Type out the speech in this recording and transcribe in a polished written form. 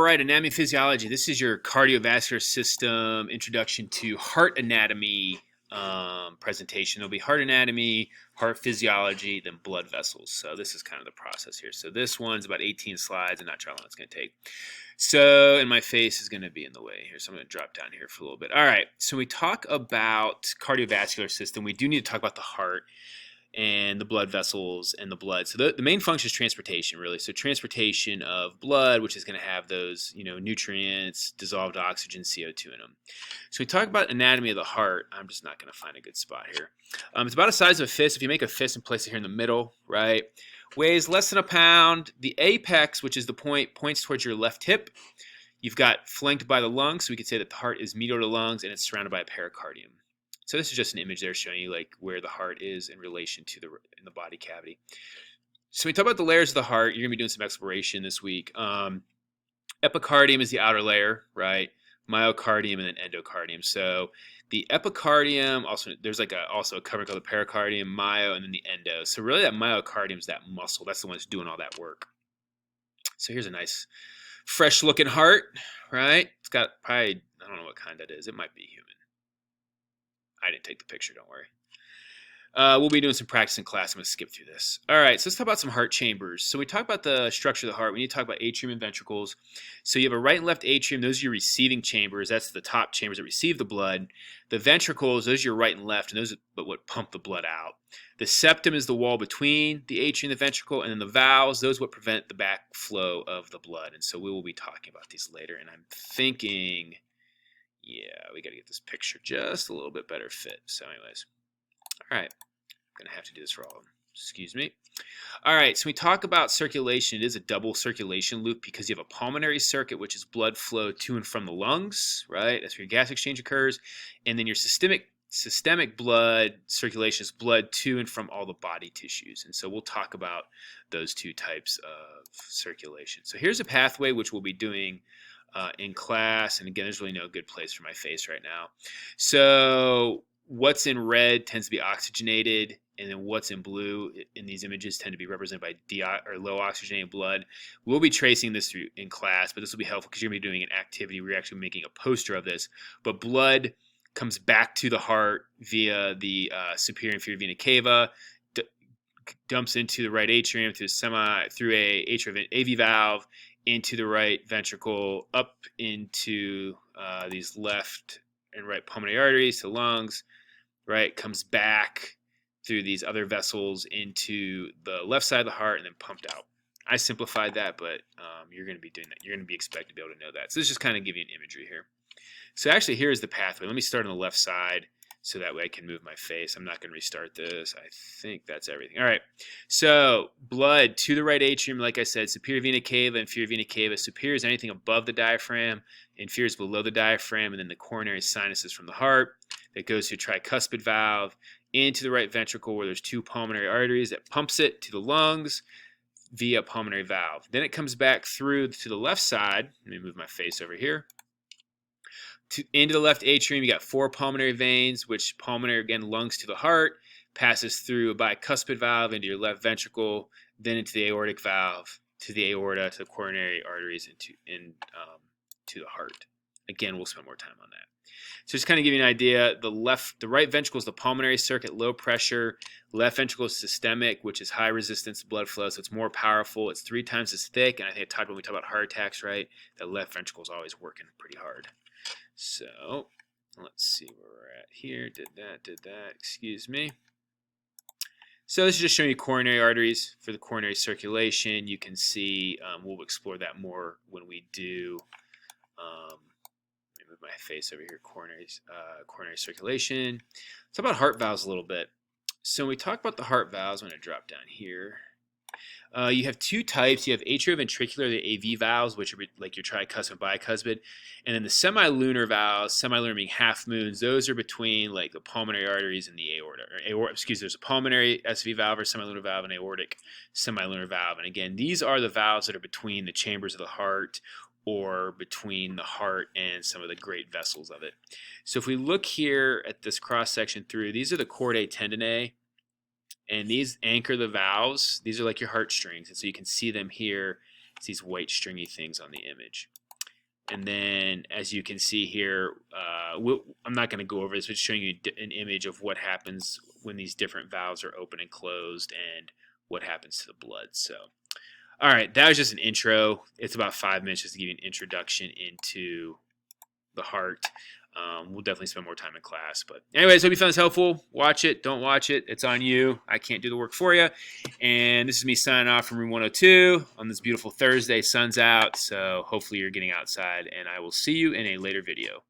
right, anatomy and physiology. This is your cardiovascular system introduction to heart anatomy presentation. There'll be heart anatomy, heart physiology, then blood vessels. So this is kind of the process here. So this one's about 18 slides. I'm not sure how long it's going to take. So, and my face is going to be in the way here, so I'm going to drop down here for a little bit. All right, so we talk about cardiovascular system. We do need to talk about the heart and the blood vessels and the blood. So the main function is transportation, really. So transportation of blood, which is going to have those, nutrients, dissolved oxygen, CO2 in them. So we talk about anatomy of the heart. I'm just not going to find a good spot here. It's about the size of a fist. If you make a fist and place it here in the middle, right, weighs less than a pound. The apex, which is the point, points towards your left hip. You've got flanked by the lungs, so we could say that the heart is medial to the lungs, and it's surrounded by a pericardium. So this is just an image there showing you like where the heart is in relation to in the body cavity. So we talk about the layers of the heart. You're going to be doing some exploration this week. Epicardium is the outer layer, right? Myocardium and then endocardium. So the epicardium, also there's like also a covering called the pericardium, myo, and then the endo. So really that myocardium is that muscle. That's the one that's doing all that work. So here's a nice fresh looking heart, right? It's got probably, I don't know what kind that is. It might be human. I didn't take the picture, don't worry. We'll be doing some practice in class. I'm going to skip through this. All right, so let's talk about some heart chambers. So we talk about the structure of the heart. We need to talk about atrium and ventricles. So you have a right and left atrium. Those are your receiving chambers. That's the top chambers that receive the blood. The ventricles, those are your right and left, and those are what pump the blood out. The septum is the wall between the atrium and the ventricle, and then the valves, those are what prevent the backflow of the blood. And so we will be talking about these later. And I'm thinking, yeah, we got to get this picture just a little bit better fit. So anyways, all right, I'm going to have to do this for all of them. Excuse me. All right, so we talk about circulation. It is a double circulation loop because you have a pulmonary circuit, which is blood flow to and from the lungs, right? That's where your gas exchange occurs. And then your systemic blood circulation is blood to and from all the body tissues. And so we'll talk about those two types of circulation. So here's a pathway which we'll be doing in class, and again, there's really no good place for my face right now. So what's in red tends to be oxygenated, and then what's in blue in these images tend to be represented by low oxygenated blood. We'll be tracing this through in class, but this will be helpful because you're going to be doing an activity. We're actually making a poster of this, but blood comes back to the heart via the superior inferior vena cava, dumps into the right atrium through a atrial AV valve, into the right ventricle, up into these left and right pulmonary arteries to lungs, right, comes back through these other vessels into the left side of the heart and then pumped out. I simplified that, but you're going to be doing that. You're going to be expected to be able to know that. So this just kind of give you an imagery here. So actually, here's the pathway. Let me start on the left side so that way I can move my face. I'm not going to restart this. I think that's everything. All right. So blood to the right atrium, like I said, superior vena cava, inferior vena cava. Superior is anything above the diaphragm. Inferior is below the diaphragm. And then the coronary sinuses from the heart that goes to a tricuspid valve into the right ventricle where there's two pulmonary arteries that pumps it to the lungs via pulmonary valve. Then it comes back through to the left side. Let me move my face over here. Into the left atrium, you got four pulmonary veins, which pulmonary, again, lungs to the heart, passes through a bicuspid valve into your left ventricle, then into the aortic valve, to the aorta, to the coronary arteries, and to the heart. Again, we'll spend more time on that. So just kind of give you an idea, the right ventricle is the pulmonary circuit, low pressure. Left ventricle is systemic, which is high resistance blood flow, so it's more powerful. It's 3 times as thick, and I think I talked when we talk about heart attacks, right? That left ventricle is always working pretty hard. So let's see where we're at here. Did that, excuse me. So this is just showing you coronary arteries for the coronary circulation. You can see, we'll explore that more when we do, let me move my face over here, coronary circulation. Let's talk about heart valves a little bit. So when we talk about the heart valves, I'm going to drop down here. You have two types. You have atrioventricular, the AV valves, which are like your tricuspid and bicuspid, and then the semilunar valves, semilunar being half moons, those are between like the pulmonary arteries and the aorta. There's a pulmonary SV valve or semilunar valve and aortic semilunar valve. And again, these are the valves that are between the chambers of the heart or between the heart and some of the great vessels of it. So if we look here at this cross section through, these are the chordae tendineae. And these anchor the valves. These are like your heartstrings. And so you can see them here. It's these white stringy things on the image. And then, as you can see here, I'm not going to go over this, but just showing you an image of what happens when these different valves are open and closed and what happens to the blood. So, all right, that was just an intro. It's about 5 minutes just to give you an introduction into the heart. We'll definitely spend more time in class. But anyways, hope you found this helpful. Watch it. Don't watch it. It's on you. I can't do the work for you. And this is me signing off from room 102 on this beautiful Thursday. Sun's out, so hopefully you're getting outside. And I will see you in a later video.